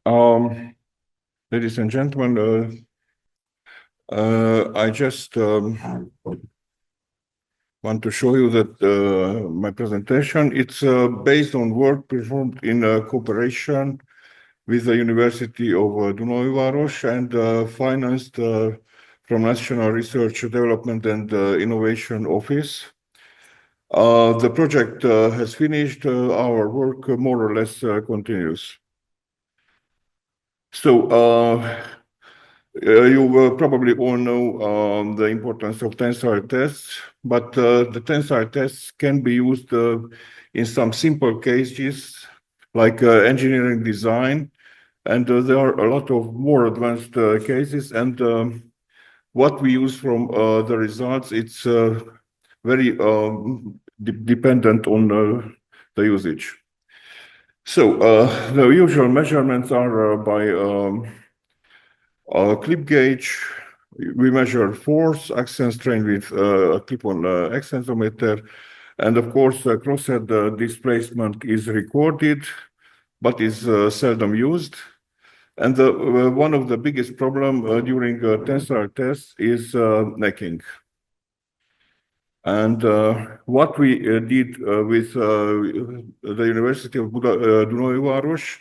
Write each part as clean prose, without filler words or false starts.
Ladies and gentlemen, I just want to show you that my presentation, it's based on work performed in cooperation with the University of Dunajváros and financed from National Research Development and Innovation Office. The project has finished. Our work more or less continues. So you probably all know the importance of tensile tests, but the tensile tests can be used in some simple cases like engineering design, and there are a lot of more advanced cases. And what we use from the results, it's very dependent on the usage. So the usual measurements are by clip gauge. We measure force, axial strain with a clip-on extensometer, and of course, crosshead displacement is recorded, but is seldom used. And one of the biggest problem during tensile tests is necking. And what we did with the University of Dunajváros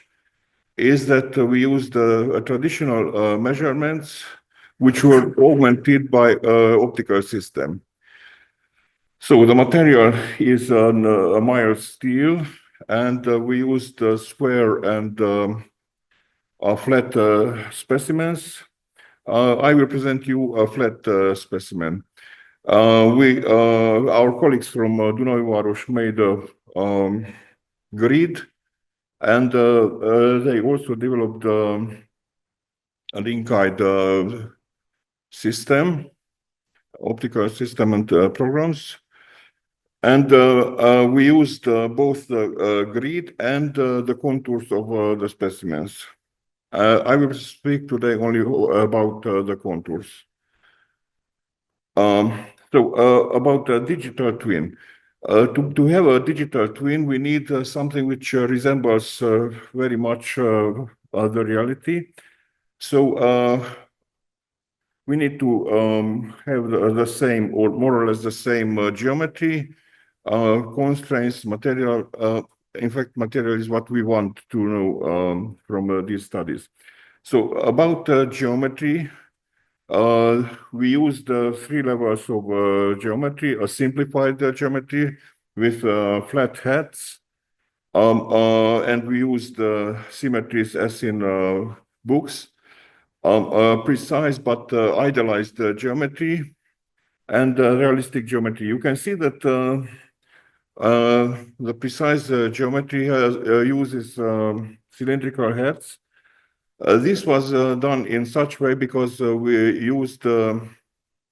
is that we used traditional measurements which were augmented by optical system. So the material is a mild steel, and we used square and flat specimens. I will present you a flat specimen. Our colleagues from Dunajváros made a grid, and they also developed a link-eyed system, optical system and programs. And we used both the grid and the contours of the specimens. I will speak today only about the contours. About a digital twin. To have a digital twin, we need something which resembles very much the reality. So we need to have the same, or more or less the same geometry, constraints, material. In fact, material is what we want to know from these studies. So about geometry, we used 3 levels of geometry, a simplified geometry with flat heads, and we used symmetries as in books, precise but idealized geometry, and realistic geometry. You can see that the precise geometry uses cylindrical heads. This was done in such way because we used, our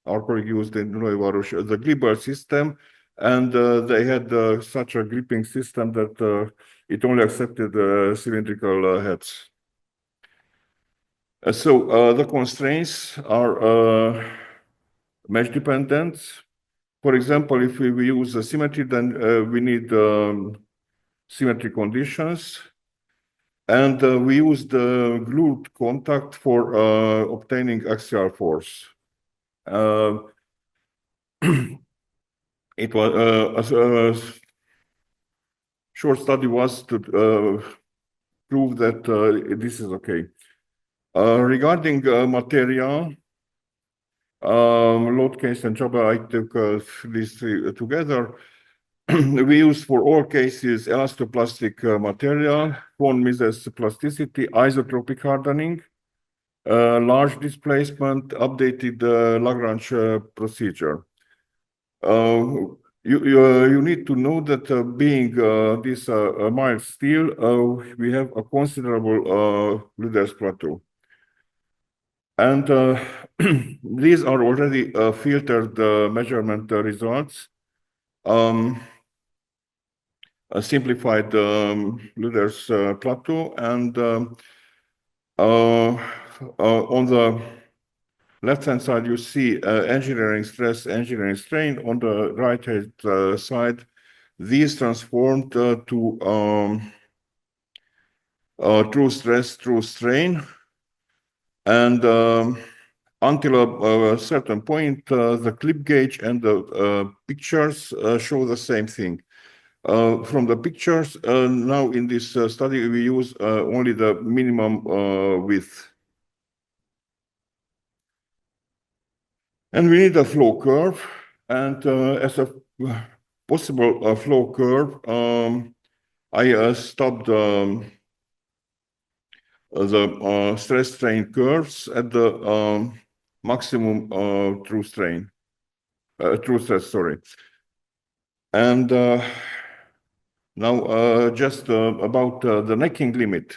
colleague used in Dunajváros the gripper system, and they had such a gripping system that it only accepted cylindrical heads. So the constraints are mesh dependent. For example, if we use a symmetry, then we need symmetry conditions. And we used glued contact for obtaining axial force. It was a short study was to prove that this is okay. Regarding material, load case and Java, I took these three together. We use for all cases elastoplastic material, von Mises plasticity, isotropic hardening, large displacement, updated Lagrange procedure. You need to know that being this mild steel, we have a considerable Luder's plateau. And these are already filtered measurement results. A simplified Luder's plateau, and on the left-hand side, you see engineering stress, engineering strain. On the right-hand side, these transformed to true stress, true strain, and until a certain point, the clip gauge and the pictures show the same thing. From the pictures, now in this study, we use only the minimum width. And we need a flow curve. And as a possible flow curve, I stopped the stress strain curves at the maximum true strain, true stress, sorry. And now just about the necking limit.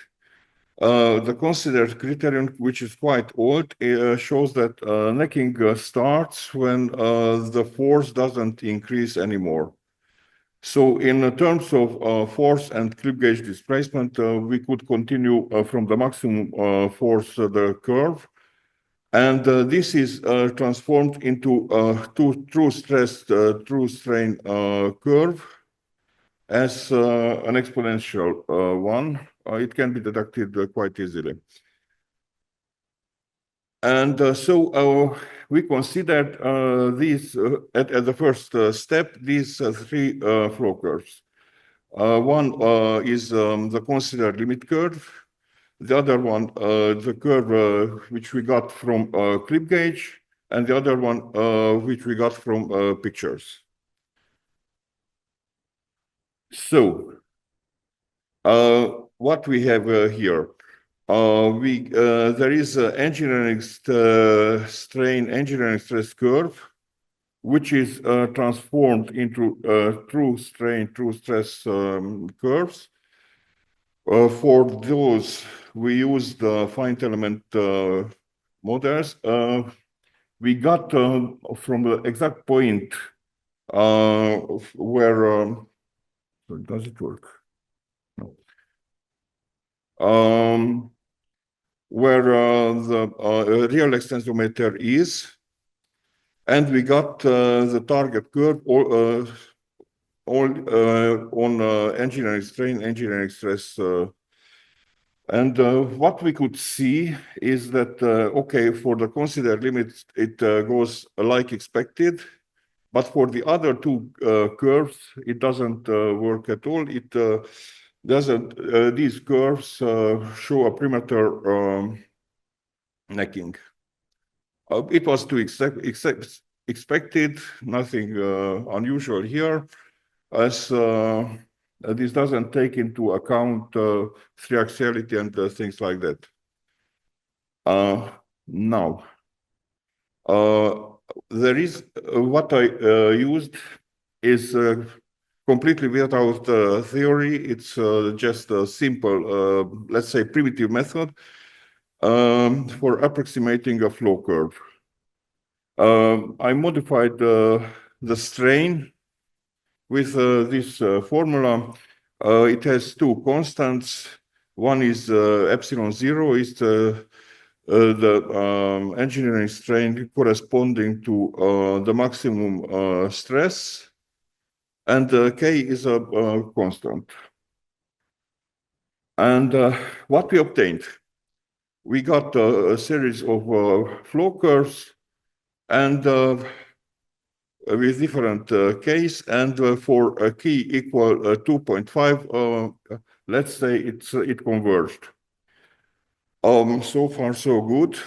The considered criterion, which is quite old, shows that necking starts when the force doesn't increase anymore. So in terms of force and clip gauge displacement, we could continue from the maximum force, the curve. And this is transformed into true stress, true strain curve as an exponential one. It can be deducted quite easily. And so we considered these, at the first step, these three flow curves. One is the considered limit curve. The other one, the curve which we got from clip gauge, and the other one which we got from pictures. So what we have here, there is an engineering strain, engineering stress curve, which is transformed into true strain, true stress curves. For those, we use the finite element models. We got from the exact point where, does it work? No. Where the real extensometer is, and we got the target curve all on engineering strain, engineering stress. And what we could see is that, okay, for the considered limits, it goes like expected. But for the other two curves, it doesn't work at all. It doesn't. These curves show a perimeter necking. It was to expected, nothing unusual here, as this doesn't take into account triaxiality and things like that. Now, there is what I used is completely without theory. It's just a simple, let's say, primitive method for approximating a flow curve. I modified the strain with this formula. It has two constants. One is epsilon zero, is the engineering strain corresponding to the maximum stress, and K is a constant. And what we obtained, we got a series of flow curves and with different Ks, and for a key equal 2.5, let's say it converged. So far, so good.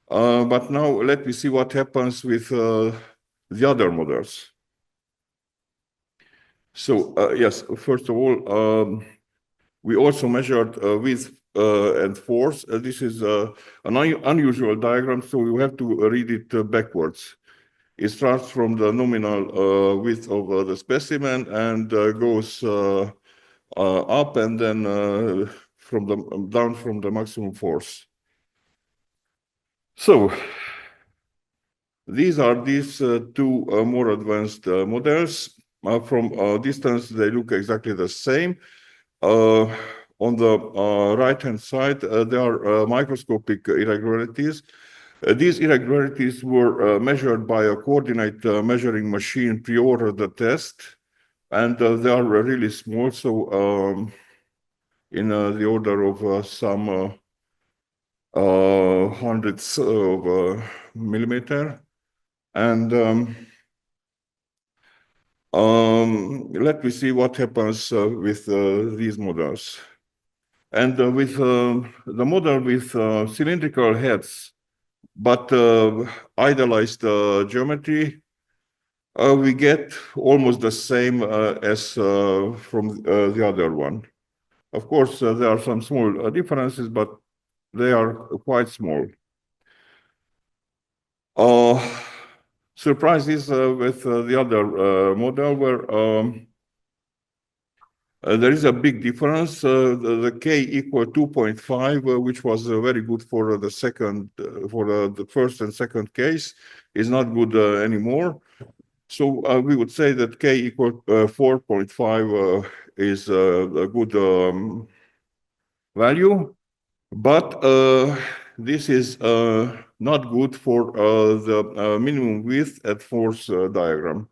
But now let me see what happens with the other models. So yes, first of all, we also measured width and force. This is an unusual diagram, so you have to read it backwards. It starts from the nominal width of the specimen and goes up, and then down from the maximum force. So these are these two more advanced models. From distance, they look exactly the same. On the right-hand side, there are microscopic irregularities. These irregularities were measured by a coordinate measuring machine prior to the test, and they are really small. So in the order of some hundreds of millimeter. And let me see what happens with these models. And with the model with cylindrical heads, but idealized geometry, we get almost the same as from the other one. Of course, there are some small differences, but they are quite small. Surprises with the other model where there is a big difference. The K equal 2.5, which was very good for the second, for the first and second case, is not good anymore. So we would say that K equal 4.5 is a good value, but this is not good for the minimum width at force diagram.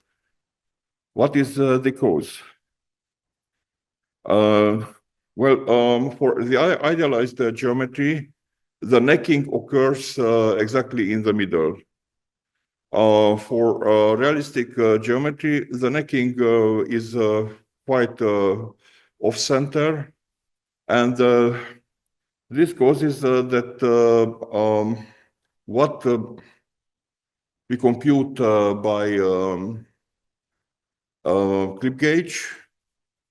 What is the cause? For the idealized geometry, the necking occurs exactly in the middle. For realistic geometry, the necking is quite off-center, and this causes that what we compute by clip gauge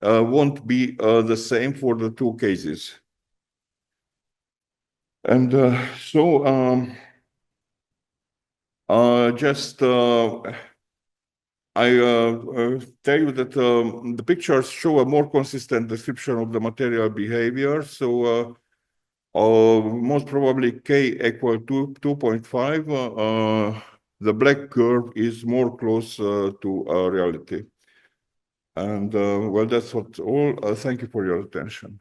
won't be the same for the two cases. And so just I tell you that the pictures show a more consistent description of the material behavior. So most probably K equal to 2.5. The black curve is more close to reality. And well, that's what all. Thank you for your attention.